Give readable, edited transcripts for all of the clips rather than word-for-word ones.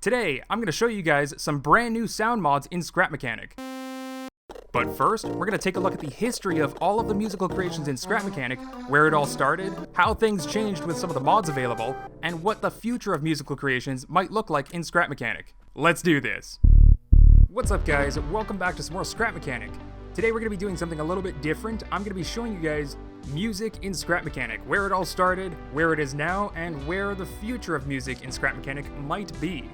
Today, I'm going to show you guys some brand new sound mods in Scrap Mechanic. But first, we're going to take a look at the history of all of the musical creations in Scrap Mechanic, where it all started, how things changed with some of the mods available, and what the future of musical creations might look like in Scrap Mechanic. Let's do this! What's up guys, welcome back to some more Scrap Mechanic. Today we're going to be doing something a little bit different. I'm going to be showing you guys music in Scrap Mechanic, where it all started, where it is now, and where the future of music in Scrap Mechanic might be.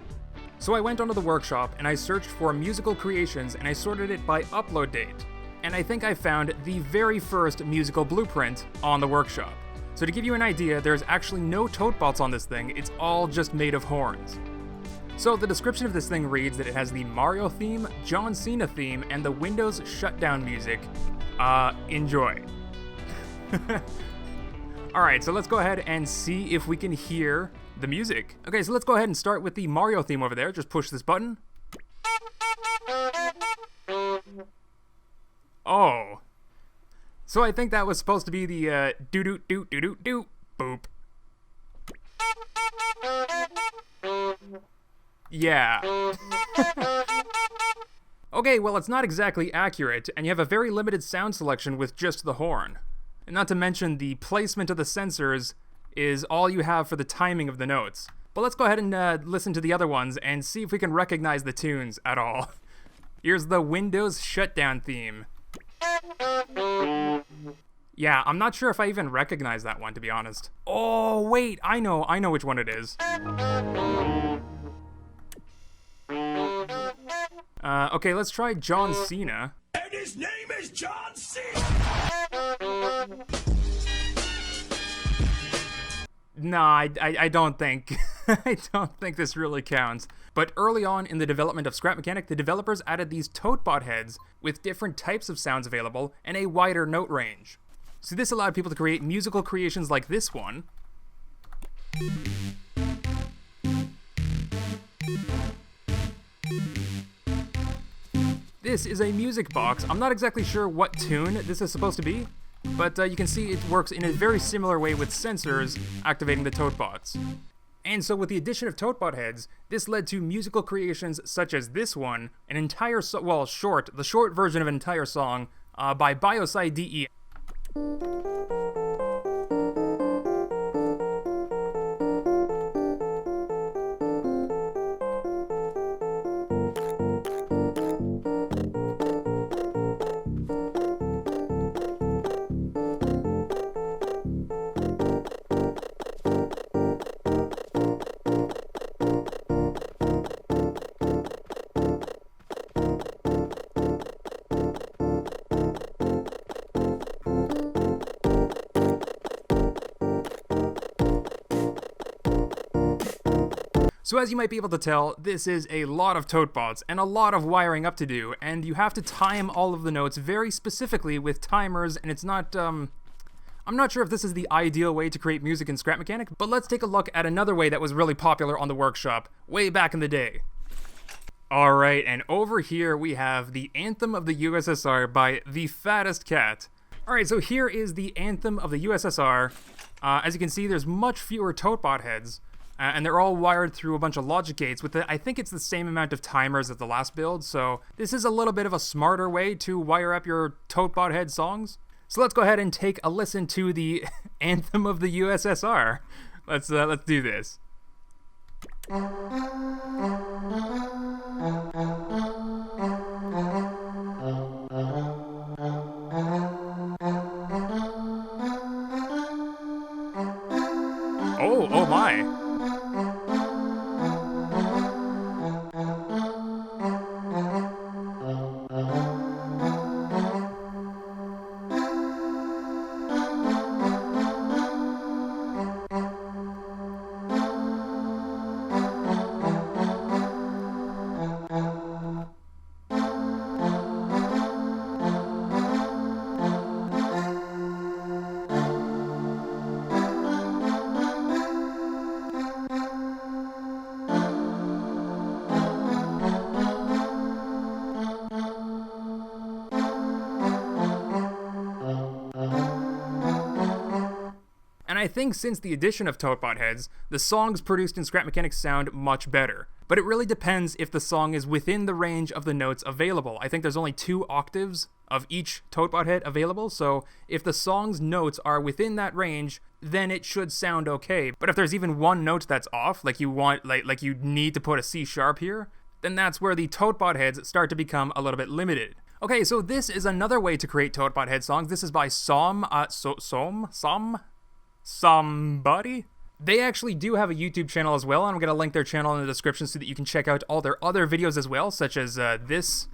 So I went onto the workshop and I searched for musical creations and I sorted it by upload date. And I think I found the very first musical blueprint on the workshop. So to give you an idea, there's actually no Totebots on this thing, it's all just made of horns. So the description of this thing reads that it has the Mario theme, John Cena theme, and the Windows shutdown music. Enjoy. Alright, so let's go ahead and see if we can hear the music. Okay, so let's go ahead and start with the Mario theme over there. Just push this button. Oh. So I think that was supposed to be the doo-doo-doo-doo-doo-doo, boop. Yeah. Okay, well it's not exactly accurate, and you have a very limited sound selection with just the horn. And not to mention the placement of the sensors is all you have for the timing of the notes. But let's go ahead and listen to the other ones and see if we can recognize the tunes at all. Here's the Windows shutdown theme. Yeah, I'm not sure if I even recognize that one, to be honest. Oh, wait, I know which one it is. Okay, let's try John Cena. And his name is John Cena! Nah, I don't think. I don't think this really counts. But early on in the development of Scrap Mechanic, the developers added these Totebot heads with different types of sounds available and a wider note range. So this allowed people to create musical creations like this one. This is a music box. I'm not exactly sure what tune this is supposed to be, but you can see it works in a very similar way with sensors activating the Totebots. And so with the addition of Totebot heads, this led to musical creations such as this one, an entire the short version of an entire song by Biosci DE. So as you might be able to tell, this is a lot of Totebots and a lot of wiring up to do, and you have to time all of the notes very specifically with timers, and it's not, I'm not sure if this is the ideal way to create music in Scrap Mechanic, but let's take a look at another way that was really popular on the workshop way back in the day. Alright, and over here we have the Anthem of the USSR by The Fattest Cat. Alright, so here is the Anthem of the USSR. As you can see, there's much fewer Totebot heads. And they're all wired through a bunch of logic gates with I think it's the same amount of timers as the last build, so this is a little bit of a smarter way to wire up your Totebot head songs. So let's go ahead and take a listen to the Anthem of the USSR. Let's do this. Oh my. I think since the addition of Totebot heads, the songs produced in Scrap Mechanic sound much better. but it really depends if the song is within the range of the notes available. I think there's only 2 octaves of each Totebot head available, so if the song's notes are within that range, then it should sound okay. But if there's even one note that's off, like you need to put a C sharp here, then that's where the Totebot heads start to become a little bit limited. Okay, so this is another way to create Totebot head songs. This is by somebody. They actually do have a YouTube channel as well, and I'm going to link their channel in the description so that you can check out all their other videos as well, such as this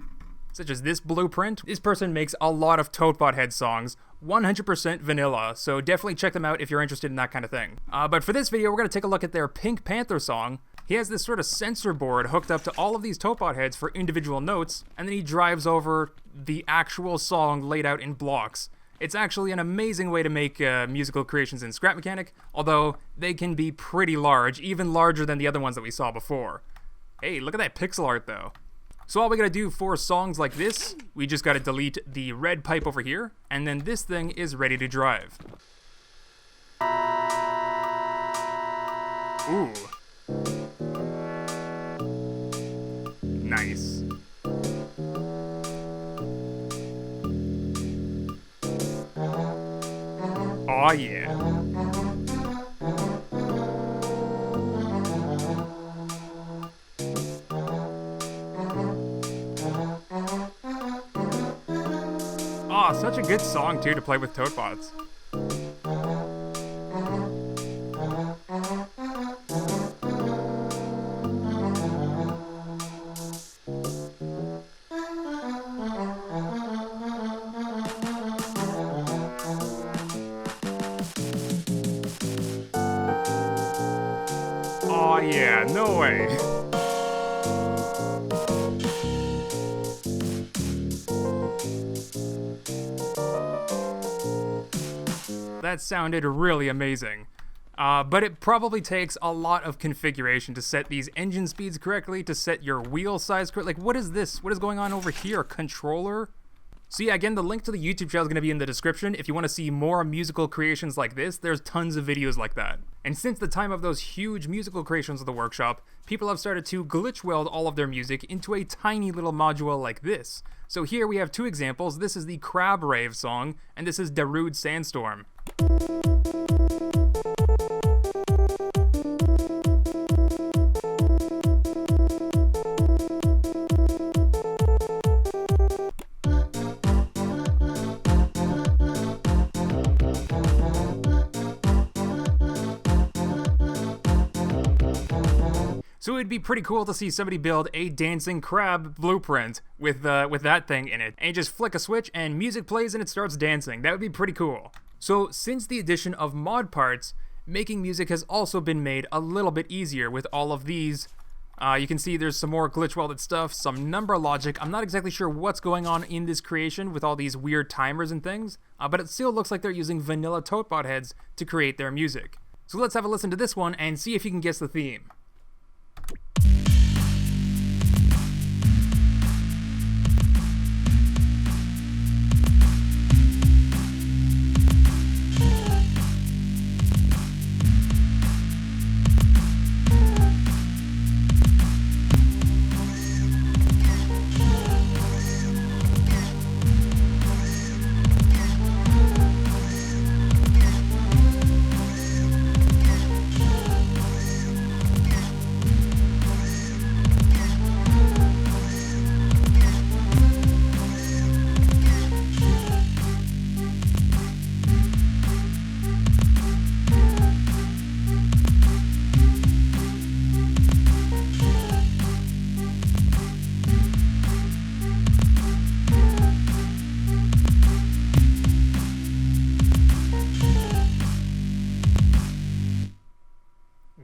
blueprint. This person makes a lot of Totebot head songs, 100% vanilla, so definitely check them out if you're interested in that kind of thing. But for this video, we're going to take a look at their Pink Panther song. He has this sort of sensor board hooked up to all of these Totebot heads for individual notes, and then he drives over the actual song laid out in blocks. It's actually an amazing way to make musical creations in Scrap Mechanic, although they can be pretty large, even larger than the other ones that we saw before. Hey, look at that pixel art though. So all we gotta do for songs like this, we just gotta delete the red pipe over here, and then this thing is ready to drive. Ooh. Nice. Oh yeah. Oh, such a good song too to play with Totebots. Oh yeah, no way. That sounded really amazing. But it probably takes a lot of configuration to set these engine speeds correctly, to set your wheel size correctly. Like, what is this? What is going on over here? Controller? So yeah, again, the link to the YouTube channel is going to be in the description. If you want to see more musical creations like this, there's tons of videos like that. And since the time of those huge musical creations of the workshop, people have started to glitch weld all of their music into a tiny little module like this. So here we have 2 examples. This is the Crab Rave song, and this is Darude Sandstorm. So it'd be pretty cool to see somebody build a dancing crab blueprint with that thing in it. And you just flick a switch and music plays and it starts dancing. That would be pretty cool. So since the addition of mod parts, making music has also been made a little bit easier with all of these. You can see there's some more glitch welded stuff, some number logic. I'm not exactly sure what's going on in this creation with all these weird timers and things, but it still looks like they're using vanilla Totebot heads to create their music. So let's have a listen to this one and see if you can guess the theme.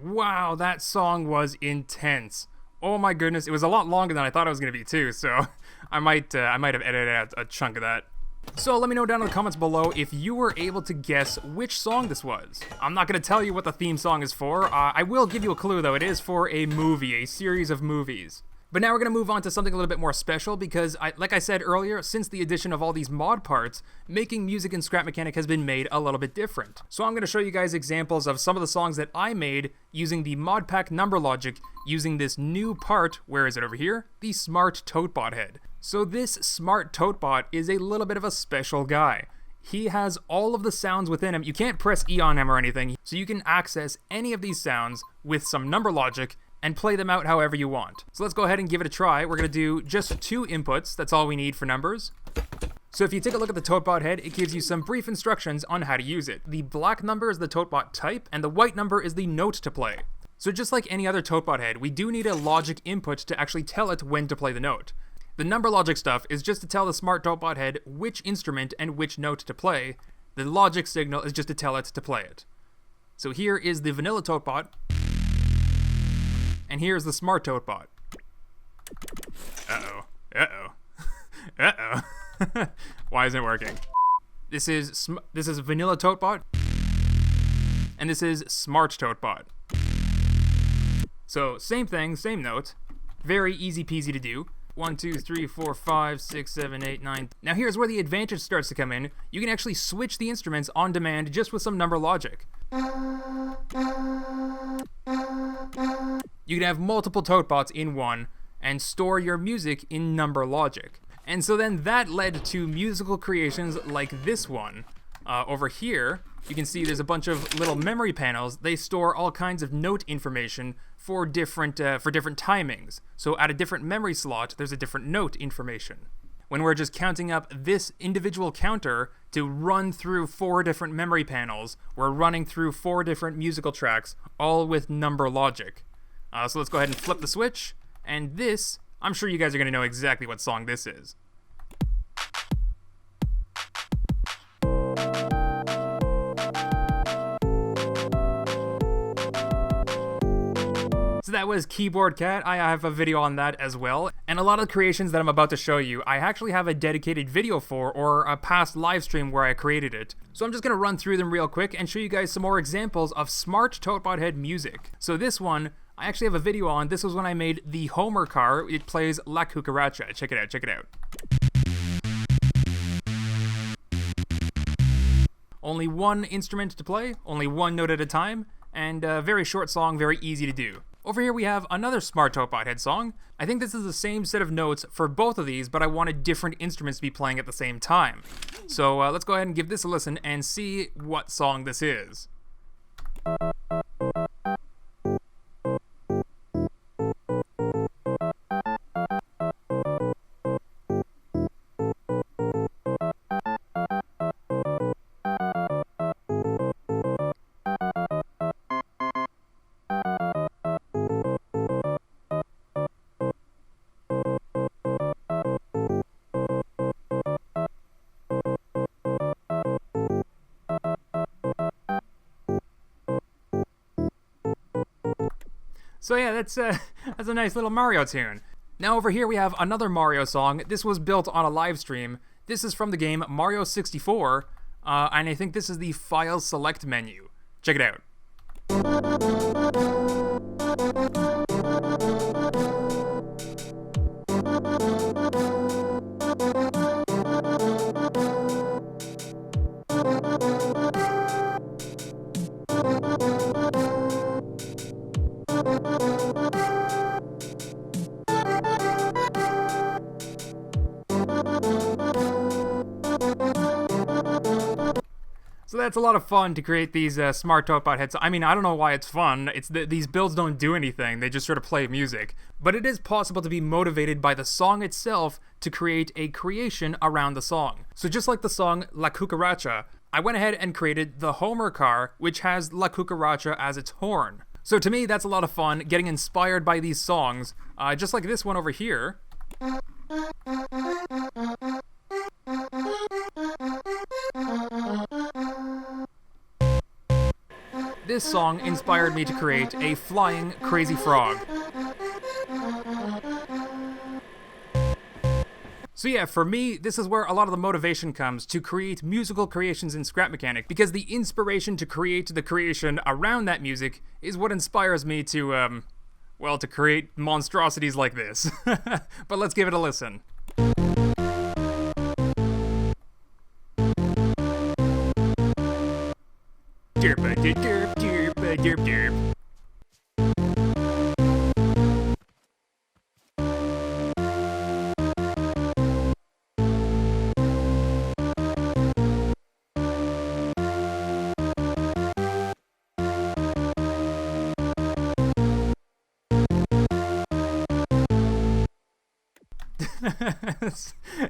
Wow, that song was intense. Oh my goodness, it was a lot longer than I thought it was going to be too, so I might have edited out a chunk of that. So let me know down in the comments below if you were able to guess which song this was. I'm not going to tell you what the theme song is for. I will give you a clue though. It is for a movie, a series of movies. But now we're going to move on to something a little bit more special because, like I said earlier, since the addition of all these mod parts, making music in Scrap Mechanic has been made a little bit different. So I'm going to show you guys examples of some of the songs that I made using the mod pack number logic using this new part, where is it over here? The Smart Totebot head. So this Smart Totebot is a little bit of a special guy. He has all of the sounds within him. You can't press E on him or anything, so you can access any of these sounds with some number logic and play them out however you want. So let's go ahead and give it a try. We're going to do just 2 inputs. That's all we need for numbers. So if you take a look at the Totebot head, it gives you some brief instructions on how to use it. The black number is the Totebot type, and the white number is the note to play. So just like any other Totebot head, we do need a logic input to actually tell it when to play the note. The number logic stuff is just to tell the Smart Totebot head which instrument and which note to play. The logic signal is just to tell it to play it. So here is the vanilla Totebot. And here's the Smart Totebot. Uh-oh. Uh-oh. Uh-oh. Why isn't it working? This is vanilla Totebot. And this is Smart Totebot. So same thing, same note. Very easy peasy to do. 1, 2, 3, 4, 5, 6, 7, 8, 9. Now here's where the advantage starts to come in. You can actually switch the instruments on demand just with some number logic. You can have multiple Totebots in one and store your music in number logic. And so then that led to musical creations like this one. Over here, you can see there's a bunch of little memory panels. They store all kinds of note information for different timings. So at a different memory slot, there's a different note information. When we're just counting up this individual counter to run through 4 different memory panels, we're running through 4 different musical tracks, all with number logic. So let's go ahead and flip the switch, and this, I'm sure you guys are going to know exactly what song this is. So that was Keyboard Cat. I have a video on that as well. And a lot of the creations that I'm about to show you, I actually have a dedicated video for, or a past live stream where I created it. So I'm just going to run through them real quick and show you guys some more examples of Smart Totebot head music. So this one, I actually have a video on. This was when I made the Homer car. It plays La Cucaracha. Check it out, check it out. Only one instrument to play, only one note at a time, and a very short song, very easy to do. Over here we have another Smart Totebot head song. I think this is the same set of notes for both of these, but I wanted different instruments to be playing at the same time. So let's go ahead and give this a listen and see what song this is. So yeah, that's a nice little Mario tune. Now over here we have another Mario song. This was built on a live stream. This is from the game Mario 64, and I think this is the File Select menu. Check it out. So that's a lot of fun to create these Smart Totebot heads. I mean, I don't know why it's fun. These builds don't do anything. They just sort of play music. But it is possible to be motivated by the song itself to create a creation around the song. So just like the song La Cucaracha, I went ahead and created the Homer car, which has La Cucaracha as its horn. So to me, that's a lot of fun, getting inspired by these songs, just like this one over here. This song inspired me to create a flying crazy frog. So yeah, for me, this is where a lot of the motivation comes to create musical creations in Scrap Mechanic, because the inspiration to create the creation around that music is what inspires me to, well, to create monstrosities like this. But let's give it a listen. Derp, derp, derp, derp, derp.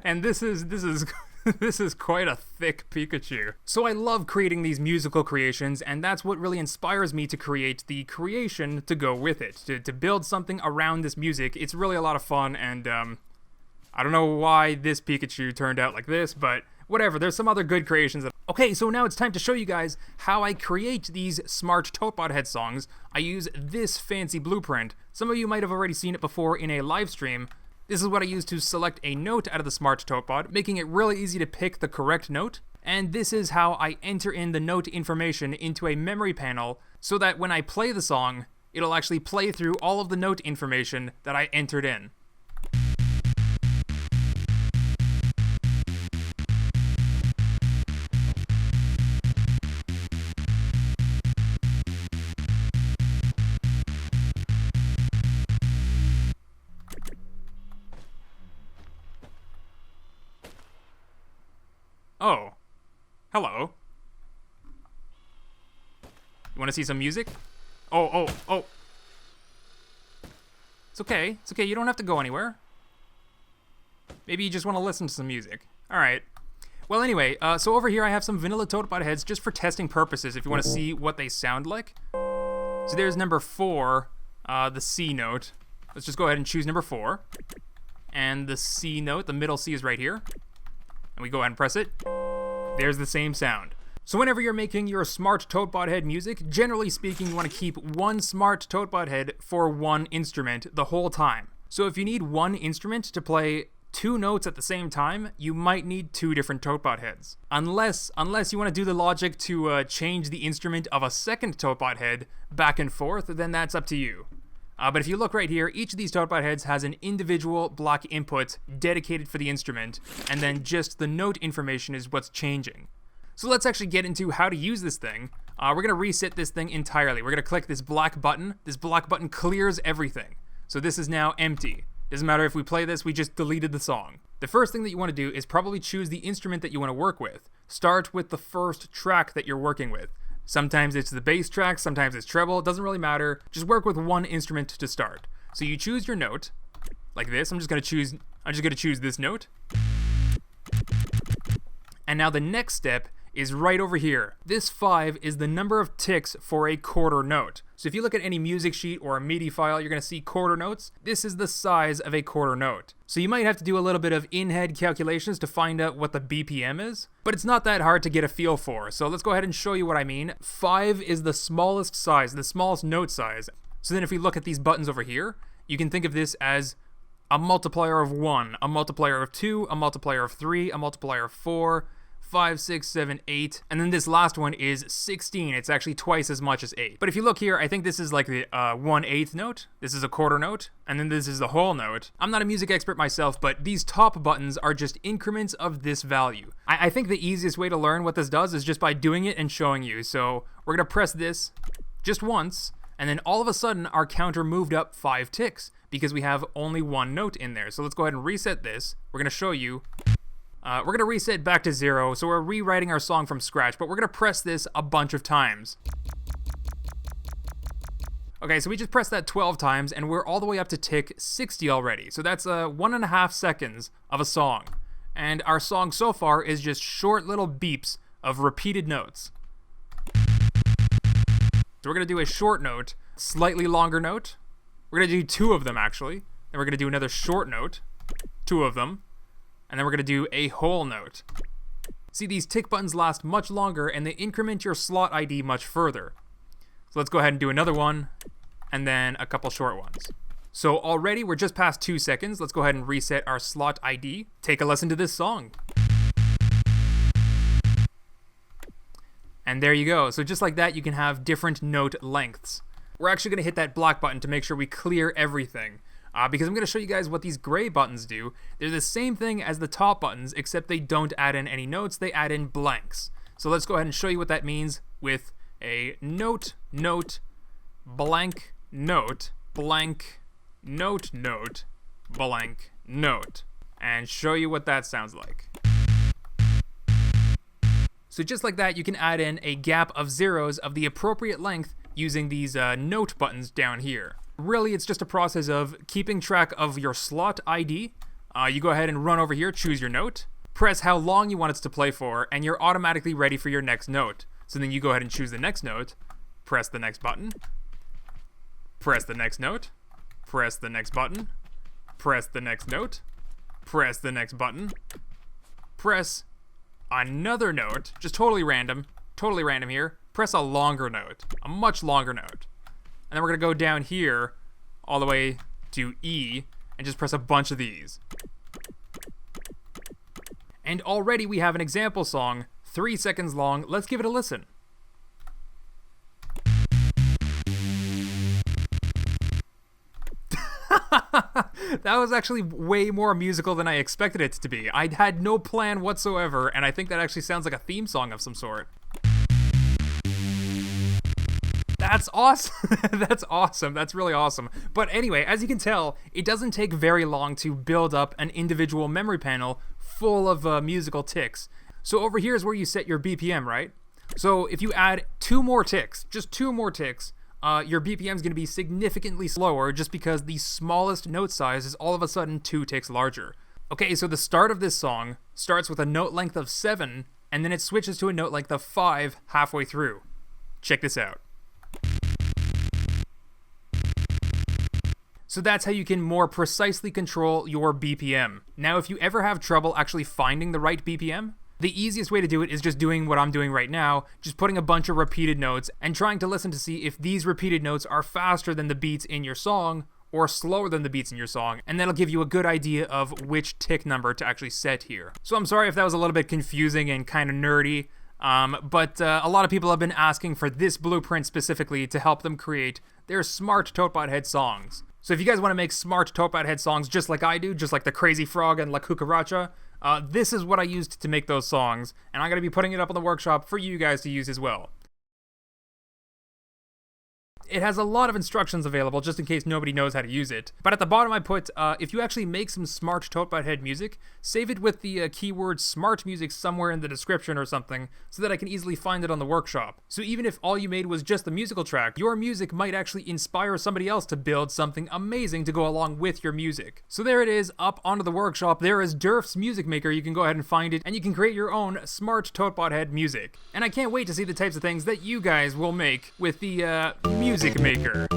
And this is this is quite a thick Pikachu. So I love creating these musical creations, and that's what really inspires me to create the creation to go with it, to build something around this music. It's really a lot of fun, and I don't know why this Pikachu turned out like this, but whatever, there's some other good creations. Okay, so now it's time to show you guys how I create these Smart Totebot head songs. I use this fancy blueprint. Some of you might have already seen it before in a live stream. This is what I use to select a note out of the Smart Totebot, making it really easy to pick the correct note. And this is how I enter in the note information into a memory panel so that when I play the song, it'll actually play through all of the note information that I entered in. Oh. Hello. You want to see some music? Oh. It's okay. It's okay. You don't have to go anywhere. Maybe you just want to listen to some music. Alright. Well, anyway, so over here I have some vanilla Totebot heads just for testing purposes if you want to see what they sound like. So there's number 4, the C note. Let's just go ahead and choose number 4. And the C note, the middle C is right here. And we go ahead and press it. There's the same sound. So whenever you're making your Smart Totebot head music, generally speaking, you want to keep one Smart Totebot head for one instrument the whole time. So if you need one instrument to play 2 notes at the same time, you might need 2 different Totebot heads. Unless you want to do the logic to change the instrument of a second Totebot head back and forth, then that's up to you. But if you look right here, each of these Totebot heads has an individual block input dedicated for the instrument, and then just the note information is what's changing. So let's actually get into how to use this thing. We're going to reset this thing entirely. We're going to click this black button. This black button clears everything. So this is now empty. Doesn't matter if we play this, we just deleted the song. The first thing that you want to do is probably choose the instrument that you want to work with. Start with the first track that you're working with. Sometimes it's the bass track, sometimes it's treble, it doesn't really matter. Just work with one instrument to start. So you choose your note, like this. I'm just gonna choose this note. And now the next step is right over here. This 5 is the number of ticks for a quarter note. So if you look at any music sheet or a MIDI file, you're gonna see quarter notes. This is the size of a quarter note. So you might have to do a little bit of in-head calculations to find out what the BPM is, but it's not that hard to get a feel for. So let's go ahead and show you what I mean. 5 is the smallest size, the smallest note size. So then if we look at these buttons over here, you can think of this as a multiplier of 1, a multiplier of 2, a multiplier of 3, a multiplier of 4, 5, 6, 7, 8, and then this last one is 16. It's actually twice as much as 8. But if you look here, I think this is like the 1/8 note. This is a quarter note, and then this is the whole note. I'm not a music expert myself, but these top buttons are just increments of this value. I think the easiest way to learn what this does is just by doing it and showing you. So we're gonna press this just once, and then all of a sudden our counter moved up 5 ticks because we have only one note in there. So let's go ahead and reset this. We're gonna show you. We're going to reset back to 0, so we're rewriting our song from scratch, but we're going to press this a bunch of times. Okay, so we just pressed that 12 times, and we're all the way up to tick 60 already. So that's 1.5 seconds of a song. And our song so far is just short little beeps of repeated notes. So we're going to do a short note, slightly longer note. We're going to do 2 of them, actually. Then we're going to do another short note, 2 of them. And then we're going to do a whole note. See, these tick buttons last much longer and they increment your slot ID much further. So let's go ahead and do another one, and then a couple short ones. So already we're just past 2 seconds. Let's go ahead and reset our slot ID. Take a listen to this song. And there you go. So just like that, you can have different note lengths. we're actually going to hit that black button to make sure we clear everything. Because I'm going to show you guys what these gray buttons do. They're the same thing as the top buttons, except they don't add in any notes, they add in blanks. So let's go ahead and show you what that means with a note, note, blank, note, blank, note, note, blank, note. And show you what that sounds like. So just like that, you can add in a gap of zeros of the appropriate length using these note buttons down here. Really, it's just a process of keeping track of your slot ID. You go ahead and run over here, choose your note, press how long you want it to play for, and you're automatically ready for your next note. So then you go ahead and choose the next note, press the next button, press the next note, press the next button, press the next note, press the next button, press another note, just totally random here, press a longer note, a much longer note. And then we're going to go down here all the way to E and just press a bunch of these. And already we have an example song, 3 seconds long. Let's give it a listen. That was actually way more musical than I expected it to be. I had no plan whatsoever, and I think that actually sounds like a theme song of some sort. That's awesome. That's awesome. That's really awesome. But anyway, as you can tell, it doesn't take very long to build up an individual memory panel full of musical ticks. So over here is where you set your BPM, right? So if you add 2 more ticks, just 2 more ticks, your BPM is going to be significantly slower just because the smallest note size is all of a sudden 2 ticks larger. Okay, so the start of this song starts with a note length of 7, and then it switches to a note length of 5 halfway through. Check this out. So that's how you can more precisely control your BPM. Now, if you ever have trouble actually finding the right BPM, the easiest way to do it is just doing what I'm doing right now, just putting a bunch of repeated notes and trying to listen to see if these repeated notes are faster than the beats in your song or slower than the beats in your song, and that'll give you a good idea of which tick number to actually set here. So I'm sorry if that was a little bit confusing and kind of nerdy, but a lot of people have been asking for this blueprint specifically to help them create their Smart Totebot head songs. So if you guys want to make Smart Totebot head songs just like I do, just like the Crazy Frog and La Cucaracha, this is what I used to make those songs, and I'm going to be putting it up in the workshop for you guys to use as well. It has a lot of instructions available just in case nobody knows how to use it. But at the bottom I put, if you actually make some Smart Totebot head music, save it with the keyword smart music somewhere in the description or something so that I can easily find it on the workshop. So even if all you made was just the musical track, your music might actually inspire somebody else to build something amazing to go along with your music. So there it is, up onto the workshop. There is Durf's Music Maker. You can go ahead and find it, and you can create your own Smart Totebot head music. And I can't wait to see the types of things that you guys will make with the Music Maker.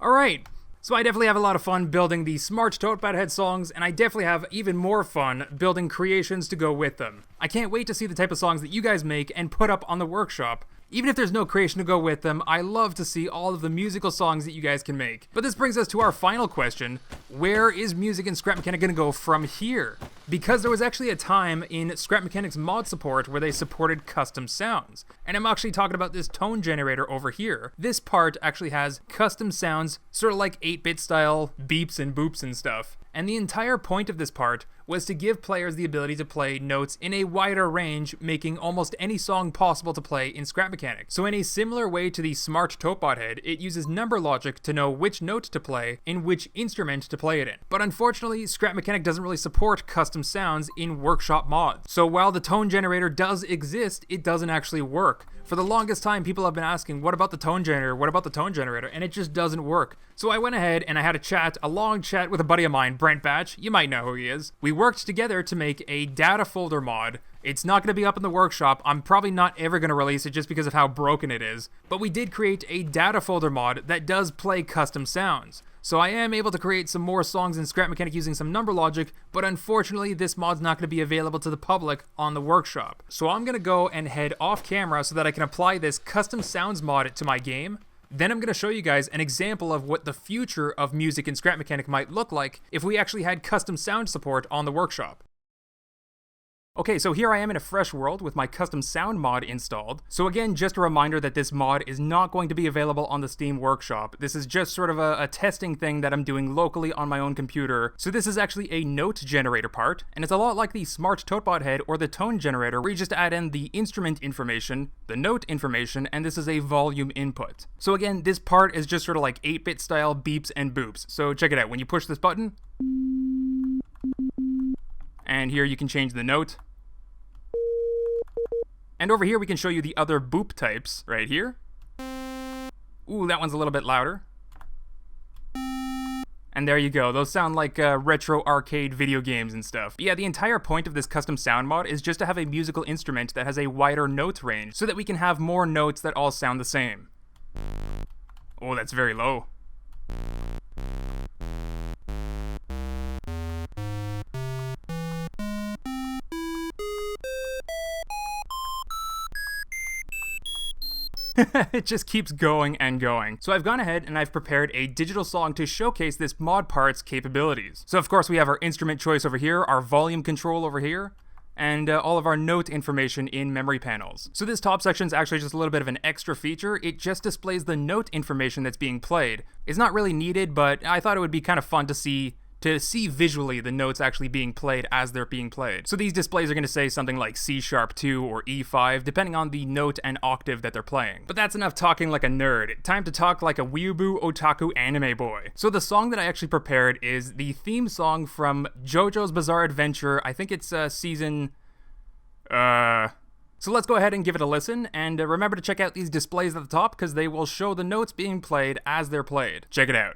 Alright, so I definitely have a lot of fun building the Smart Totebot head songs, and I definitely have even more fun building creations to go with them. I can't wait to see the type of songs that you guys make and put up on the workshop. Even if there's no creation to go with them, I love to see all of the musical songs that you guys can make. But this brings us to our final question. Where is music in Scrap Mechanic going to go from here? Because there was actually a time in Scrap Mechanic's mod support where they supported custom sounds. And I'm actually talking about this tone generator over here. This part actually has custom sounds, sort of like 8-bit style beeps and boops and stuff. And the entire point of this part was to give players the ability to play notes in a wider range, making almost any song possible to play in Scrap Mechanic. So in a similar way to the Smart Totebot head, it uses number logic to know which note to play in which instrument to play it in. But unfortunately, Scrap Mechanic doesn't really support custom sounds in workshop mods. So while the tone generator does exist, it doesn't actually work. For the longest time, people have been asking, what about the tone generator? What about the tone generator? And it just doesn't work. So I went ahead and I had a long chat with a buddy of mine, Brent Batch. You might know who he is. We worked together to make a data folder mod It's not going to be up in the workshop. I'm probably not ever going to release it just because of how broken it is. But we did create a data folder mod that does play custom sounds. So I am able to create some more songs in Scrap Mechanic using some number logic, but unfortunately this mod's not going to be available to the public on the workshop. So I'm going to go and head off camera so that I can apply this custom sounds mod to my game. Then I'm going to show you guys an example of what the future of music in Scrap Mechanic might look like if we actually had custom sound support on the workshop. Okay, so here I am in a fresh world with my custom sound mod installed. So again, just a reminder that this mod is not going to be available on the Steam Workshop. This is just sort of a testing thing that I'm doing locally on my own computer. So this is actually a note generator part, and it's a lot like the Smart Totebot head or the tone generator, where you just add in the instrument information, the note information, and this is a volume input. So again, this part is just sort of like 8-bit style beeps and boops. So check it out. When you push this button, and here you can change the note. And over here we can show you the other boop types right here. Ooh, that one's a little bit louder. And there you go. Those sound like retro arcade video games and stuff. But yeah, the entire point of this custom sound mod is just to have a musical instrument that has a wider note range so that we can have more notes that all sound the same. Oh, that's very low. It just keeps going and going. So I've gone ahead and I've prepared a digital song to showcase this mod part's capabilities. So of course we have our instrument choice over here, our volume control over here, and all of our note information in memory panels. So this top section is actually just a little bit of an extra feature. It just displays the note information that's being played. It's not really needed, but I thought it would be kind of fun to see visually the notes actually being played as they're being played. So these displays are going to say something like C#2 or E5, depending on the note and octave that they're playing. But that's enough talking like a nerd. Time to talk like a weeaboo otaku anime boy. So the song that I actually prepared is the theme song from JoJo's Bizarre Adventure. I think it's season... So let's go ahead and give it a listen, and remember to check out these displays at the top because they will show the notes being played as they're played. Check it out.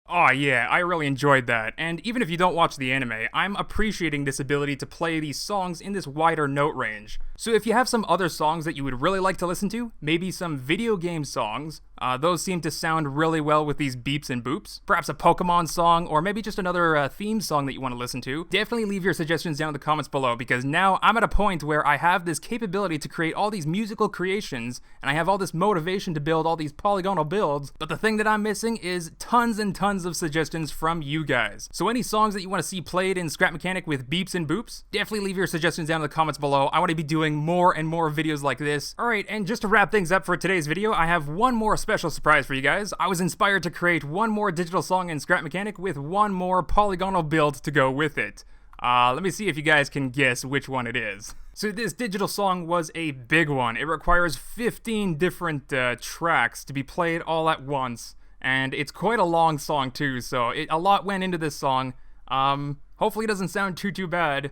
Aw, yeah, I really enjoyed that, and even if you don't watch the anime, I'm appreciating this ability to play these songs in this wider note range. So if you have some other songs that you would really like to listen to, maybe some video game songs, those seem to sound really well with these beeps and boops, perhaps a Pokemon song, or maybe just another theme song that you want to listen to, definitely leave your suggestions down in the comments below, because now I'm at a point where I have this capability to create all these musical creations, and I have all this motivation to build all these polygonal builds, but the thing that I'm missing is tons and tons of suggestions from you guys. So any songs that you want to see played in Scrap Mechanic with beeps and boops, definitely leave your suggestions down in the comments below. I want to be doing more and more videos like this. Alright, and just to wrap things up for today's video, I have one more special surprise for you guys. I was inspired to create one more digital song in Scrap Mechanic with one more polygonal build to go with it. Let me see if you guys can guess which one it is. So this digital song was a big one. It requires 15 different tracks to be played all at once. And it's quite a long song too, so a lot went into this song. Hopefully it doesn't sound too bad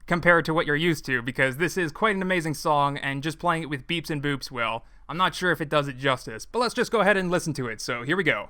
compared to what you're used to, because this is quite an amazing song, and just playing it with beeps and boops, well, I'm not sure if it does it justice. But let's just go ahead and listen to it, so here we go.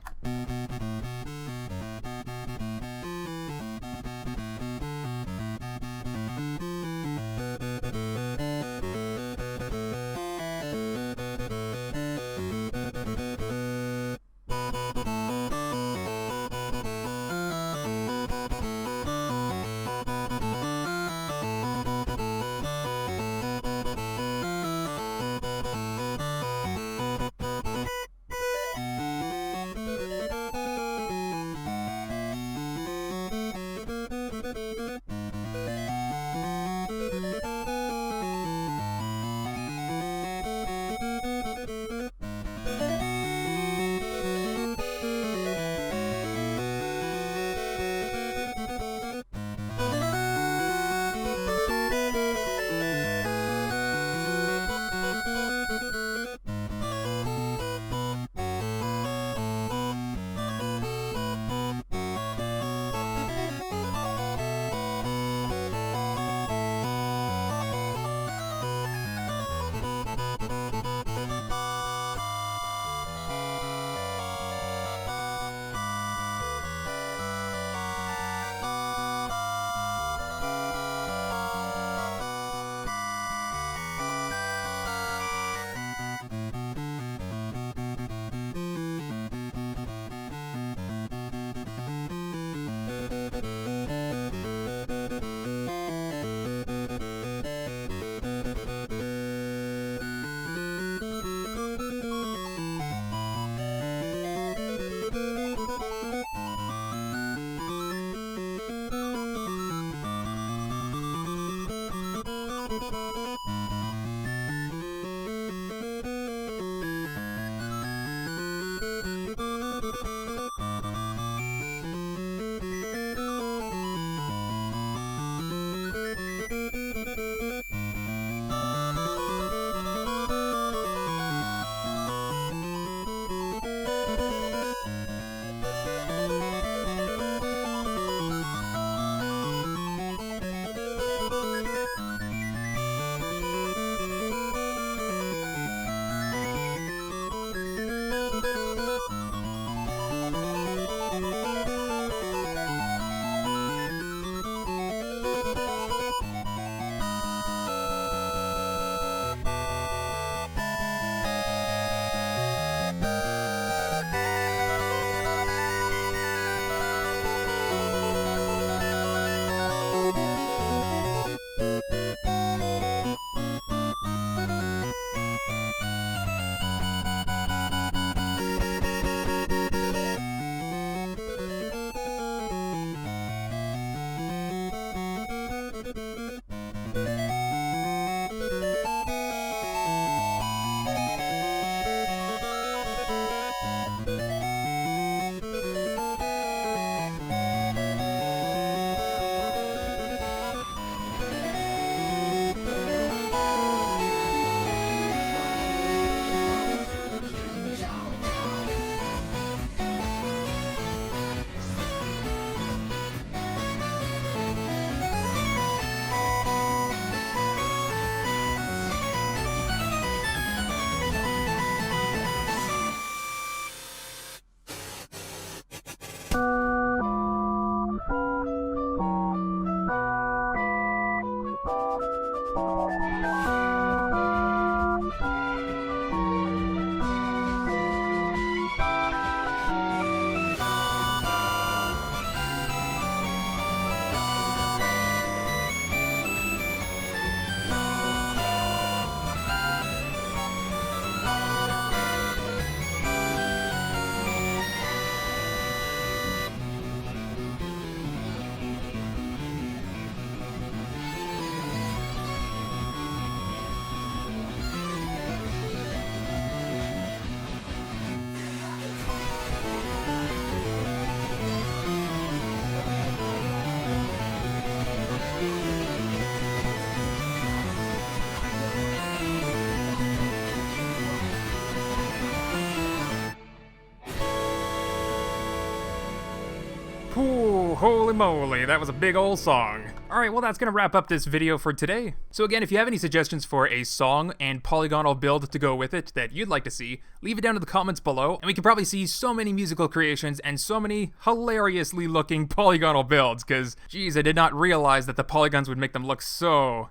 holy moly, that was a big old song. Alright, well that's gonna wrap up this video for today. So again, if you have any suggestions for a song and polygonal build to go with it that you'd like to see, leave it down in the comments below, and we can probably see so many musical creations and so many hilariously looking polygonal builds, cause geez, I did not realize that the polygons would make them look so,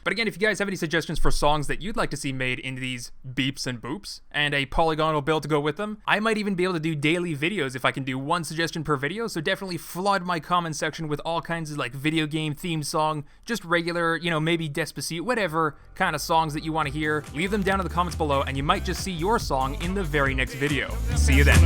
But again, if you guys have any suggestions for songs that you'd like to see made into these beeps and boops, and a polygonal build to go with them, I might even be able to do daily videos if I can do one suggestion per video, so definitely flood my comment section with all kinds of like video game theme song, just regular, you know, maybe Despacito, whatever kind of songs that you want to hear. Leave them down in the comments below, and you might just see your song in the very next video. See you then.